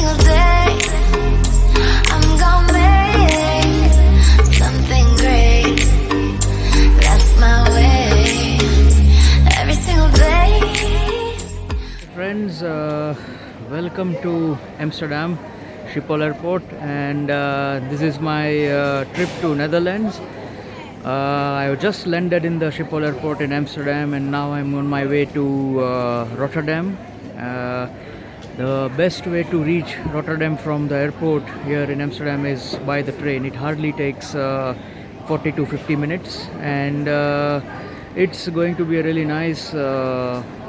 single day I'm gonna make something great. That's my way. Every single day. Friends, welcome to Amsterdam Schiphol Airport, and this is my trip to Netherlands. I just landed in the Schiphol Airport in Amsterdam, and now I'm on my way to Rotterdam. The best way to reach Rotterdam from the airport here in Amsterdam is by the train. It hardly takes 40 to 50 minutes, and it's going to be a really nice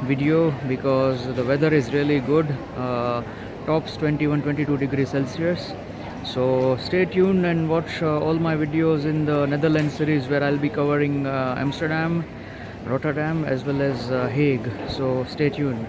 video because the weather is really good. Tops 21-22 degrees Celsius. So stay tuned and watch all my videos in the Netherlands series, where I'll be covering Amsterdam, Rotterdam as well as Hague. So stay tuned.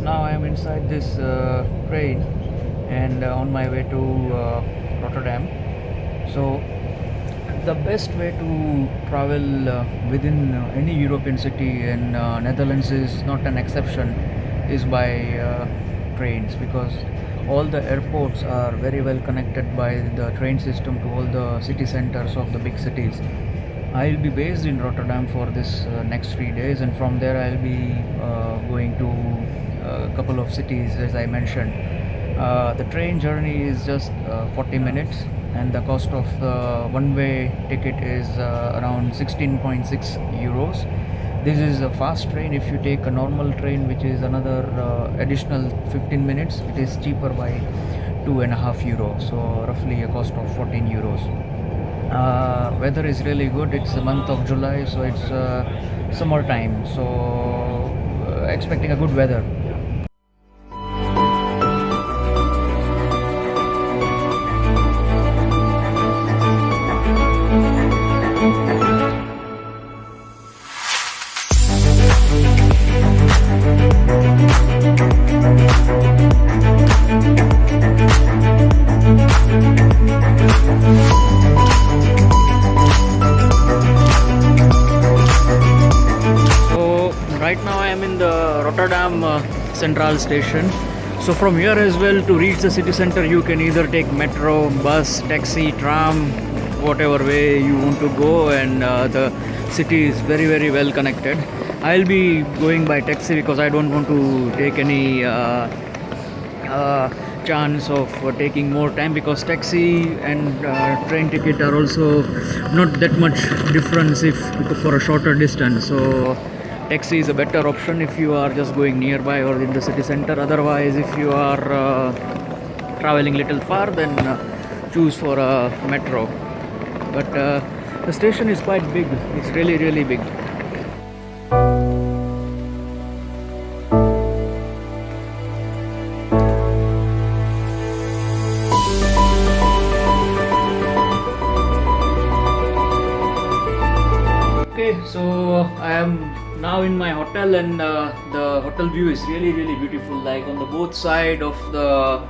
Now I am inside this train and on my way to Rotterdam. So the best way to travel within any European city, and Netherlands is not an exception, is by trains, because all the airports are very well connected by the train system to all the city centers of the big cities. I'll be based in Rotterdam for this next 3 days, and from there I'll be going to a couple of cities, as I mentioned. The train journey is just 40 minutes, and the cost of the one-way ticket is around 16.6 euros. This is a fast train. If you take a normal train, which is another additional 15 minutes, it is cheaper by 2.5 euros, so roughly a cost of 14 euros. Weather is really good. It's the month of July, so it's summertime, so expecting a good weather. Right now I am in the Rotterdam Central Station. So from here as well, to reach the city center, you can either take metro, bus, taxi, tram, whatever way you want to go, and the city is very well connected. I'll be going by taxi because I don't want to take any chance of taking more time, because taxi and train ticket are also not that much difference if for a shorter distance. So taxi is a better option if you are just going nearby or in the city center. Otherwise, if you are traveling little far, then choose for a metro. But the station is quite big. It's really big. Okay, so I am now in my hotel, and the hotel view is really beautiful. Like on the both side of the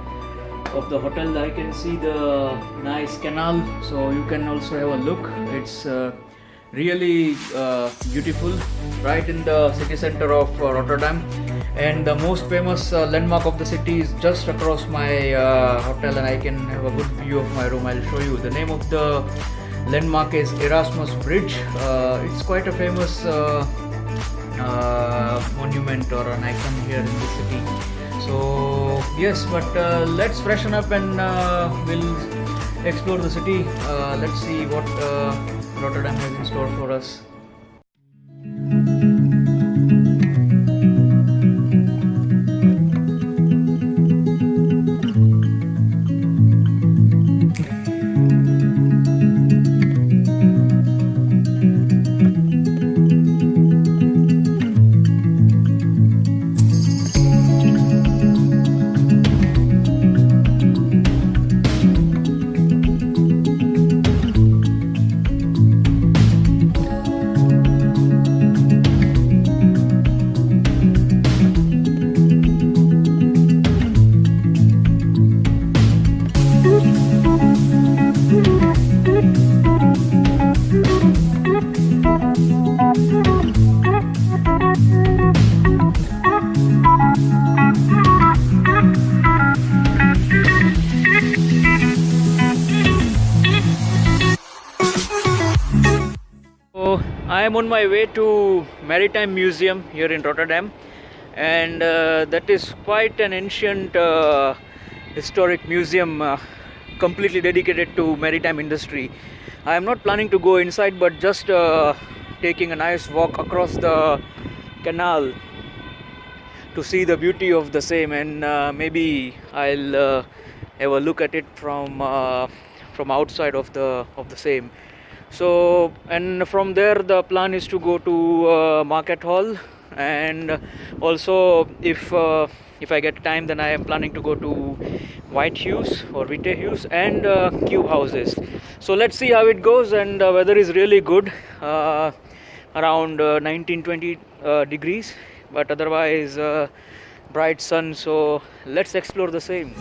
hotel, I can see the nice canal, so you can also have a look. It's really beautiful, right in the city center of Rotterdam. And the most famous landmark of the city is just across my hotel, and I can have a good view of my room. I'll show you. The name of the landmark is Erasmus Bridge. It's quite a famous monument or an icon here in the city. So yes, but let's freshen up and we'll explore the city. Let's see what Rotterdam has in store for us. I am on my way to Maritime Museum here in Rotterdam, and that is quite an ancient historic museum, completely dedicated to maritime industry. I am not planning to go inside, but just taking a nice walk across the canal to see the beauty of the same, and maybe I'll have a look at it from outside of the same. So, and from there the plan is to go to Market Hall, and also if I get time, then I am planning to go to White Huis or Witte Huis and Cube houses. So let's see how it goes, and the weather is really good, around 19-20 degrees, but otherwise bright sun. So let's explore the same.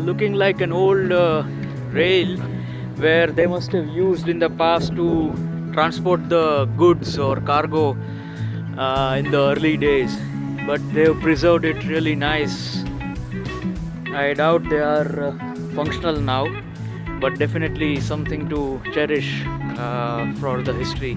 Looking like an old rail where they must have used in the past to transport the goods or cargo in the early days, but they have preserved it really nice. I doubt they are functional now, but definitely something to cherish for the history.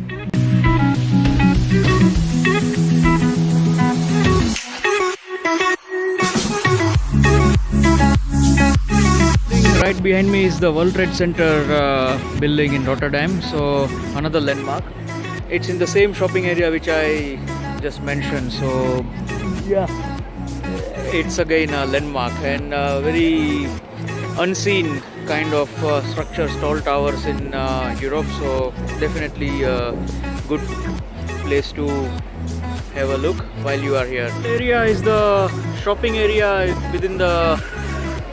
Right behind me is the World Trade Center building in Rotterdam, so another landmark. It's in the same shopping area which I just mentioned, so yeah, it's again a landmark, and very unseen kind of structures, tall towers in Europe, so definitely a good place to have a look while you are here. The area is the shopping area within the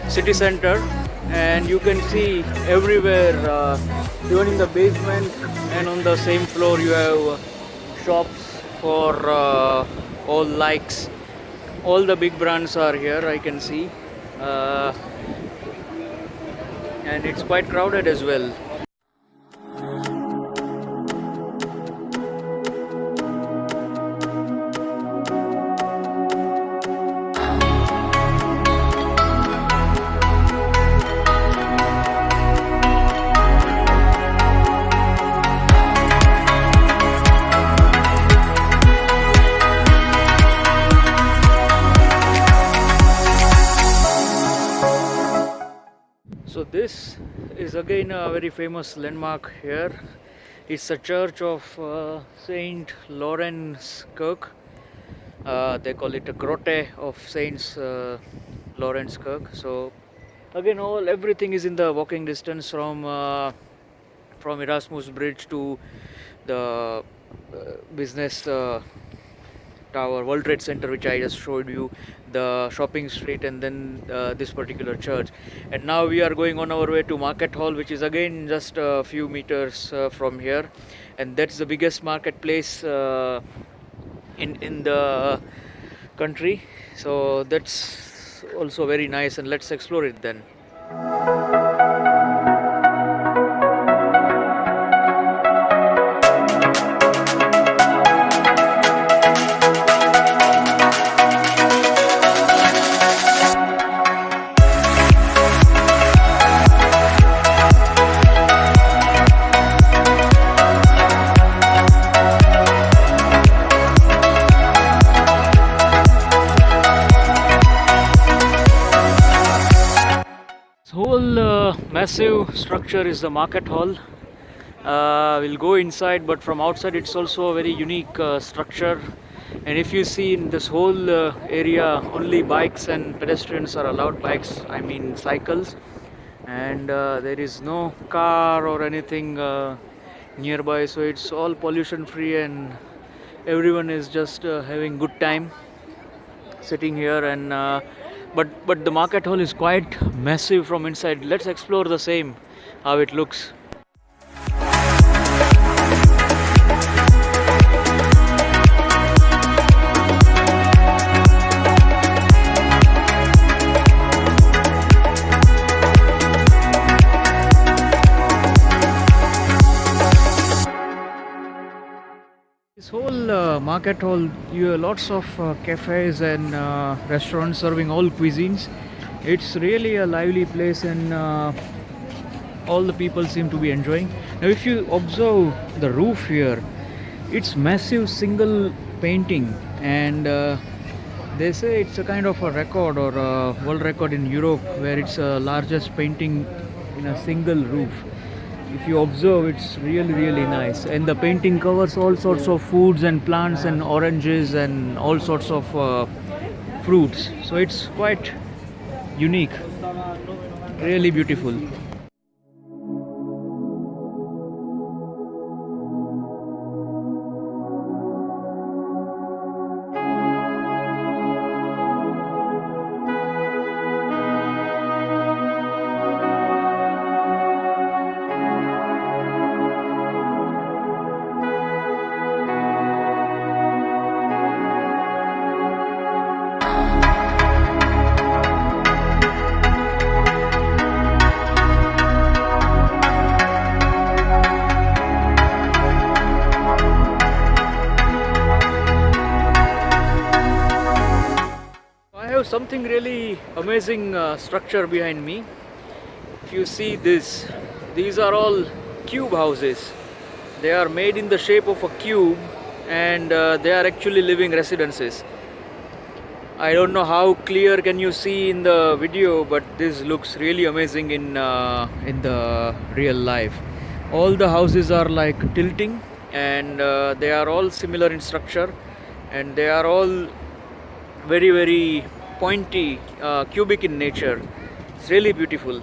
city center, and you can see everywhere, even in the basement and on the same floor, you have shops for all likes. All the big brands are here, I can see, and it's quite crowded as well. So this is again a very famous landmark here. It's a church of Sint-Laurenskirk. They call it a Grote of Sint-Laurenskirk. So again, everything is in the walking distance from Erasmus Bridge to the business tower, World Trade Center, which I just showed you, the shopping street, and then this particular church. And now we are going on our way to Market Hall, which is again just a few meters from here, and that's the biggest marketplace in the country. So that's also very nice, and let's explore it then. Whole massive structure is the market hall. We'll go inside, but from outside it's also a very unique structure. And if you see in this whole area, only bikes and pedestrians are allowed. Bikes, I mean cycles, and there is no car or anything nearby, so it's all pollution free, and everyone is just having good time sitting here. And but the market hall is quite massive from inside. Let's explore the same, how it looks. This whole market hall, you have lots of cafes and restaurants serving all cuisines. It's really a lively place, and all the people seem to be enjoying. Now, if you observe the roof here, it's massive single painting, and they say it's a kind of a record or a world record in Europe, where it's the largest painting in a single roof. If you observe, it's really nice, and the painting covers all sorts of foods and plants and oranges and all sorts of fruits, so it's quite unique, really beautiful. Something really amazing structure behind me. If you see this, these are all cube houses. They are made in the shape of a cube, and they are actually living residences. I don't know how clear can you see in the video, but this looks really amazing in the real life. All the houses are like tilting, and they are all similar in structure, and they are all very pointy, cubic in nature. It's really beautiful.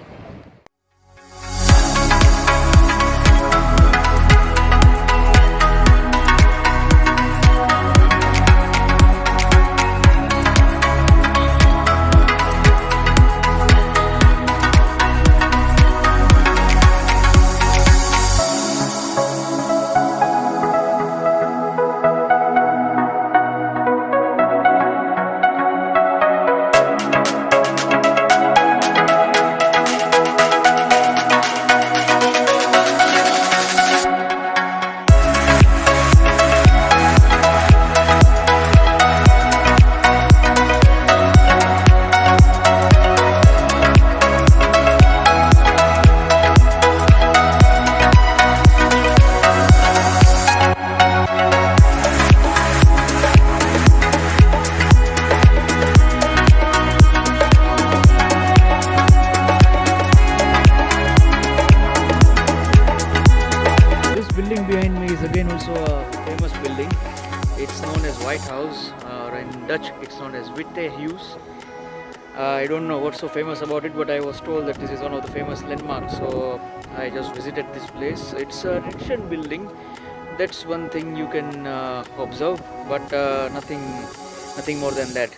It's known as White House, or in Dutch it's known as Witte Huis. I don't know what's so famous about it, but I was told that this is one of the famous landmarks, so I just visited this place. It's a tradition building, that's one thing you can observe, but nothing more than that.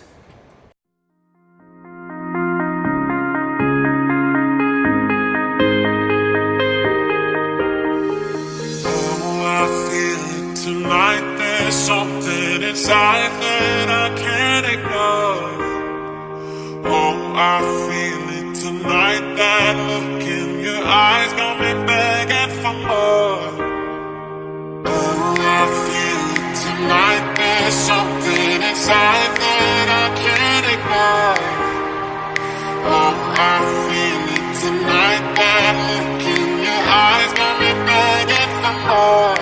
Tonight there's something inside that I can't ignore. Oh, I feel it tonight, that look in your eyes got me begging for more. Oh, I feel it tonight, there's something inside that I can't ignore. Oh, I feel it tonight, that look in your eyes got me begging for more.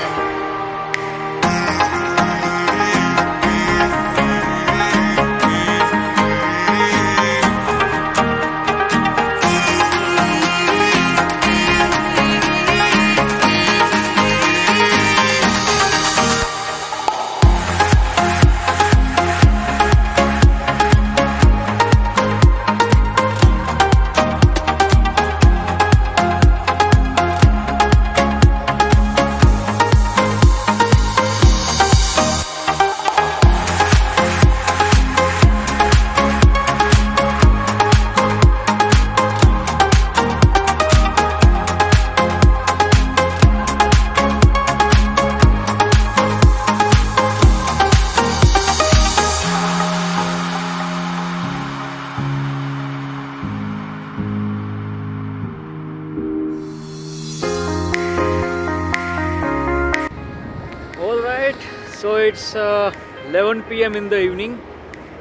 it's 11 p.m. in the evening,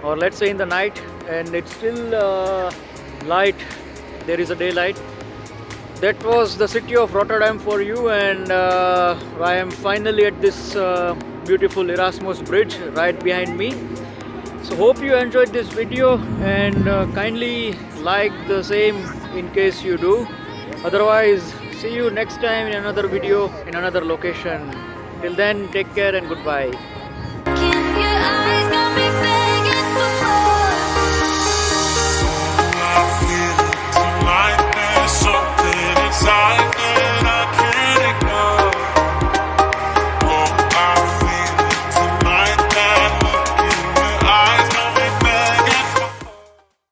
or let's say in the night, and it's still light. There is a daylight. That was the city of Rotterdam for you, and I am finally at this beautiful Erasmus Bridge right behind me. So hope you enjoyed this video, and kindly like the same in case you do. Otherwise, see you next time in another video in another location. Till then, take care and goodbye.